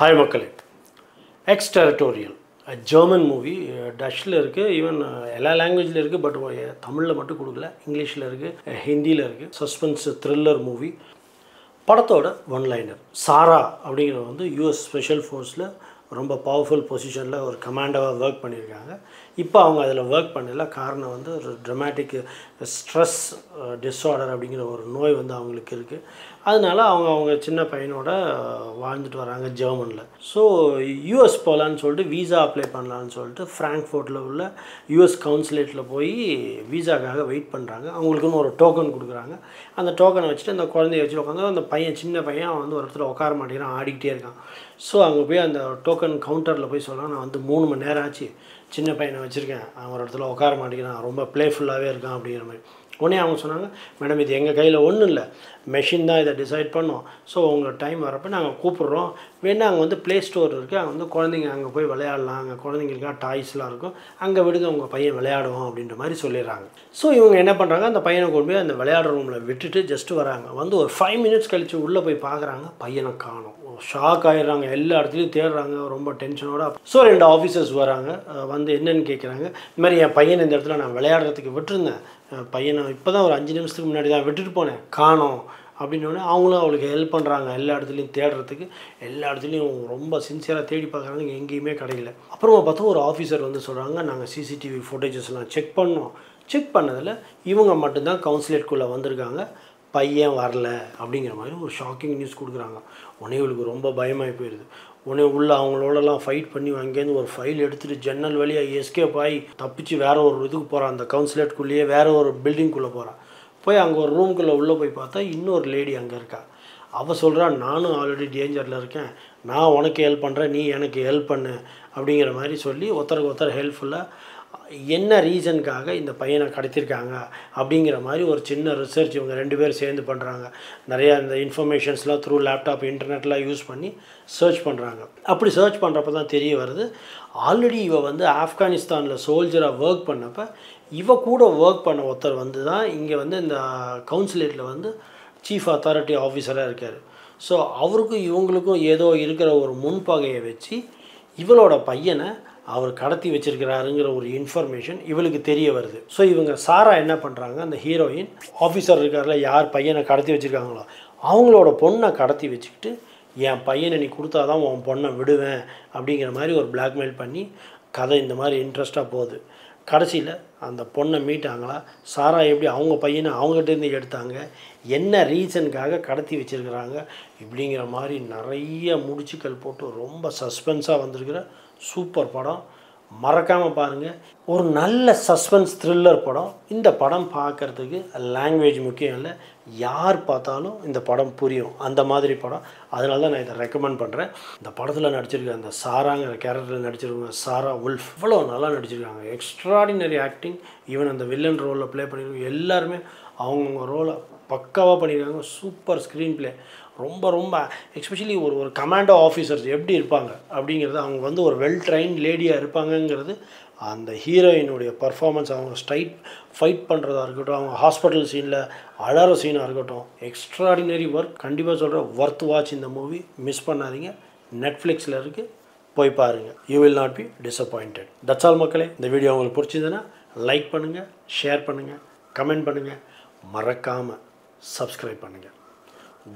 Hi Makkale. Ex-Territorial. A German movie. Dutchல இருக்கு. Even எல்லா லாங்குவேஜ்ல இருக்கு. பட் தமிழ்ல மட்டும் கொடுக்கல. இங்கிலீஷ்ல இருக்கு. ஹிந்தில இருக்கு. Suspense thriller movie. படத்தோட ஒன் லைனர். சாரா அப்படிங்கிற வந்து யூஎஸ் ஸ்பெஷல் ஃபோர்ஸில் ரொம்ப பவர்ஃபுல் பொசிஷனில் ஒரு கமாண்டராக ஒர்க் பண்ணியிருக்காங்க. இப்போ அவங்க அதில் ஒர்க் பண்ணல. காரணம் வந்து ஒரு ட்ரமாட்டிக் ஸ்ட்ரெஸ் டிஸார்டர் அப்படிங்கிற ஒரு நோய் வந்து அவங்களுக்கு இருக்குது. அதனால அவங்க சின்ன பையனோட வாழ்ந்துட்டு வராங்க ஜெர்மனில். ஸோ யூஎஸ் போகலான்னு சொல்லிட்டு வீசா அப்ளை பண்ணலான்னு சொல்லிட்டு ஃப்ராங்க்ஃபர்ட்டில் உள்ள யூஎஸ் கவுன்சிலேட்டில் போய் வீசாக்காக வெயிட் பண்ணுறாங்க. அவங்களுக்குன்னு ஒரு டோக்கன் கொடுக்குறாங்க. அந்த டோக்கனை வச்சுட்டு அந்த குழந்தைய வச்சுட்டு உட்காந்து அந்த பையன் சின்ன பையன் அவன் வந்து ஒரு இடத்துல உட்கார மாட்டேங்கிறான், ஆடிக்கிட்டே இருக்கான். ஸோ அங்கே போய் அந்த டோக்கன் கவுண்டரில் போய் சொல்கிறான், நான் வந்து 3 மணி நேரம் ஆச்சு சின்ன பையனை வச்சுருக்கேன், அவன் ஒரு இடத்துல உட்கார மாட்டேங்கிறான், ரொம்ப ப்ளேஃபுல்லாகவே இருக்கான் அப்படிங்கிற மாதிரி. உடனே அவங்க சொன்னாங்க, மேடம் இது எங்கள் கையில் ஒன்றும் இல்லை, மெஷின் தான் இதை டிசைட் பண்ணோம். ஸோ உங்கள் டைம் வரப்போ நாங்கள் கூப்பிட்றோம், வேணா அங்கே வந்து ப்ளே ஸ்டோர் இருக்குது, அங்கே வந்து குழந்தைங்க அங்கே போய் விளையாடலாம், அங்கே குழந்தைங்களுக்காக டாய்ஸ்லாம் இருக்கும், அங்கே விடுங்க உங்கள் பையன் விளையாடுவோம் அப்படின்ற மாதிரி சொல்லிடுறாங்க. ஸோ இவங்க என்ன பண்ணுறாங்க, அந்த பையனை கொண்டு போய் அந்த விளையாடுற ரூமில் விட்டுட்டு ஜஸ்ட்டு வராங்க. வந்து ஒரு 5 மினிட்ஸ் கழித்து உள்ளே போய் பார்க்குறாங்க, பையனை காணோம். ஷாக் ஆகிடுறாங்க, எல்லா இடத்துலையும் தேடுறாங்க, ரொம்ப டென்ஷனோட. ஸோ 2 ஆஃபீஸர்ஸ் வராங்க, வந்து என்னென்னு கேட்குறாங்க. இந்த மாதிரி என் பையனை இந்த இடத்துல நான் விளையாடுறதுக்கு விட்டுருந்தேன், பையனை இப்போ தான் ஒரு 5 நிமிஷத்துக்கு முன்னாடி தான் விட்டுட்டு போனேன், காணோம் அப்படின்னோடனே அவங்களும் அவளுக்கு ஹெல்ப் பண்ணுறாங்க. எல்லா இடத்துலையும் தேடுறதுக்கு, எல்லா இடத்துலையும் ரொம்ப சின்சியராக தேடி பார்க்குறாங்க, எங்கேயுமே கிடைக்கல. அப்புறமா பார்த்தா ஒரு ஆஃபீஸர் வந்து சொல்கிறாங்க, நாங்கள் சிசிடிவி ஃபுட்டேஜஸ்லாம் செக் பண்ணோம், செக் பண்ணதில் இவங்க மட்டும்தான் கவுன்சிலேட்குள்ளே வந்திருக்காங்க, பையன் வரல அப்படிங்கிற மாதிரி ஒரு ஷாக்கிங் நியூஸ் கொடுக்குறாங்க. உடனே இவளுக்கு ரொம்ப பயமாகி போயிடுது. உடனே உள்ள அவங்களோடலாம் ஃபைட் பண்ணி அங்கேருந்து ஒரு ஃபைல் எடுத்துகிட்டு ஜன்னல் வழியாக எஸ்கேப் ஆகி தப்பிச்சு வேறு ஒரு இதுக்கு போகிறான். அந்த கவுன்சிலேட்குள்ளேயே வேறு ஒரு பில்டிங்குள்ளே போகிறான். போய் அங்கே ஒரு ரூம்குள்ளே உள்ளே போய் பார்த்தா இன்னொரு லேடி அங்கே இருக்கா. அவள் சொல்கிறா, நானும் ஆல்ரெடி டேஞ்சரில் இருக்கேன், நான் உனக்கு ஹெல்ப் பண்ணுறேன், நீ எனக்கு ஹெல்ப் பண்ணு அப்படிங்கிற மாதிரி சொல்லி ஒருத்தருக்கு ஒருத்தர் ஹெல்ப்ஃபுல்லாக என்ன ரீசனுக்காக இந்த பையனை கடத்திருக்காங்க அப்படிங்கிற மாதிரி ஒரு சின்ன ரிசர்ச் இவங்க 2 பேர் சேர்ந்து பண்ணுறாங்க. நிறையா இந்த இன்ஃபர்மேஷன்ஸ்லாம் த்ரூ லேப்டாப் இன்டர்நெட்லாம் யூஸ் பண்ணி சர்ச் பண்ணுறாங்க. அப்படி சர்ச் பண்ணுறப்ப தான் தெரிய வருது, ஆல்ரெடி இவ வந்து ஆப்கானிஸ்தானில் சோல்ஜராக ஒர்க் பண்ணப்போ இவ கூட ஒர்க் பண்ண ஒருத்தர் வந்து தான் இங்கே வந்து இந்த கவுன்சிலேட்டில் வந்து சீஃப் அத்தாரிட்டி ஆஃபீஸராக இருக்கார். ஸோ அவருக்கும் இவங்களுக்கும் ஏதோ இருக்கிற ஒரு முன்பகையை வச்சு இவளோட பையனை அவர் கடத்தி வச்சிருக்கிறாருங்கிற ஒரு இன்ஃபர்மேஷன் இவளுக்கு தெரிய வருது. ஸோ இவங்க சாரா என்ன பண்ணுறாங்க, அந்த ஹீரோயின் ஆஃபீஸர் இருக்கார்ல, யார் பையனை கடத்தி வச்சுருக்காங்களோ அவங்களோட பொண்ணை கடத்தி வச்சுக்கிட்டு, என் பையனை நீ கொடுத்தாதான் உன் பொண்ணை விடுவேன் அப்படிங்கிற மாதிரி ஒரு பிளாக்மெயில் பண்ணி கதை இந்த மாதிரி இன்ட்ரெஸ்ட்டாக போகுது. கடைசியில் அந்த பொண்ணை மீட்டாங்களா, சாரா எப்படி அவங்க பையனை அவங்ககிட்டேருந்து எடுத்தாங்க, என்ன ரீசனுக்காக கடத்தி வச்சுருக்கிறாங்க, இப்படிங்கிற மாதிரி நிறைய முடிச்சுக்கள் போட்டு ரொம்ப சஸ்பென்ஸாக வந்திருக்கிற சூப்பர் படம். மறக்காமல் பாருங்கள். ஒரு நல்ல சஸ்பென்ஸ் த்ரில்லர் படம். இந்த படம் பார்க்குறதுக்கு லாங்குவேஜ் முக்கியம் இல்லை, யார் பார்த்தாலும் இந்த படம் புரியும், அந்த மாதிரி படம். அதனால தான் நான் இதை ரெக்கமெண்ட் பண்ணுறேன். இந்த படத்தில் நடிச்சிருக்க அந்த சாராங்கிற கேரக்டரில் நடிச்சிருக்காங்க சாரா உல்ஃப், இவ்வளோ நல்லா நடிச்சிருக்காங்க. Extraordinary acting. ஈவன் அந்த வில்லன் ரோலில் ப்ளே பண்ணியிருக்காங்க எல்லாருமே அவங்கவுங்க ரோலை பக்காவாக பண்ணியிருக்காங்க. Super screen play. ரொம்ப எஸ்பெஷலி ஒரு கமாண்டோ ஆஃபீஸர்ஸ் எப்படி இருப்பாங்க அப்படிங்கிறது, அவங்க வந்து ஒரு வெல் ட்ரைன்ட் லேடியாக இருப்பாங்கங்கிறது அந்த ஹீரோயினுடைய பர்ஃபார்மன்ஸ், அவங்க ஃபைட் பண்ணுறதா இருக்கட்டும், அவங்க ஹாஸ்பிட்டல் சீனில் அழற சீனாக இருக்கட்டும், எக்ஸ்ட்ராடினரி ஒர்க். கண்டிப்பாக சொல்கிறேன், ஒர்த் வாட்ச் இந்த மூவி. மிஸ் பண்ணாதீங்க. நெட்ஃப்ளிக்ஸில் இருக்குது, போய் பாருங்கள். You will not be disappointed. That's all மக்களே. இந்த வீடியோ உங்களுக்கு பிடிச்சிருந்ததுன்னா லைக் பண்ணுங்கள், ஷேர் பண்ணுங்கள், கமெண்ட் பண்ணுங்கள், மறக்காமல் சப்ஸ்கிரைப் பண்ணுங்கள்.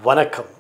வணக்கம்.